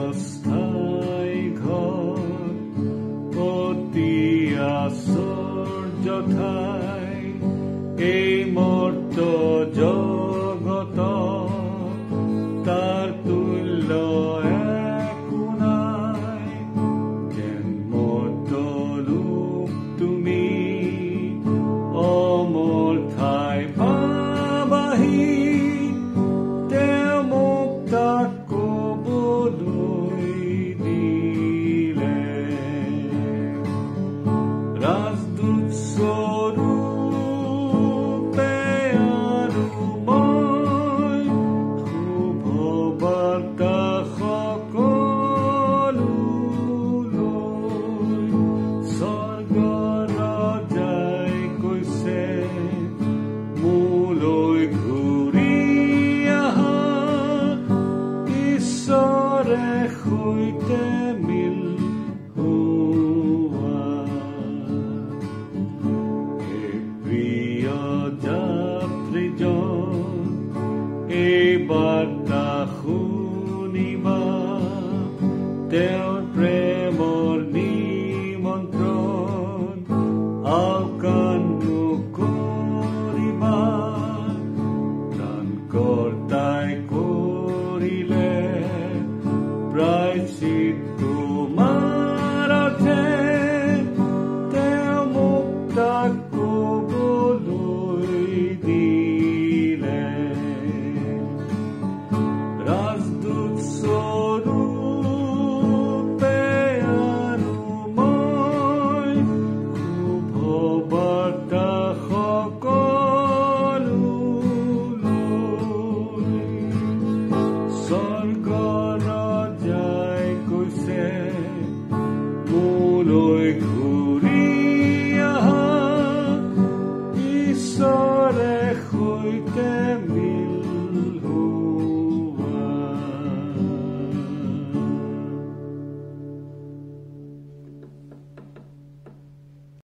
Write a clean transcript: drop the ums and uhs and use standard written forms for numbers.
চিৰস্থায়ী ঘৰ, অতি আশ্চৰ্য ঠাই, এই মৰ্ত জগত তাৰ তুল্য একো নাই। যেন মৰ্ত লোক তুমি অমৰ ঠাই পাবাহি, তেওঁ মোক তাক কবলৈ দিলে। ৰাজদূত স্বৰূপে আৰু মই শুভ বাৰ্তা সকলোলৈ, স্বৰ্গৰ ৰজাই কৈছে মোলৈ ঘূৰি আহা, ঈশ্বৰে সৈতে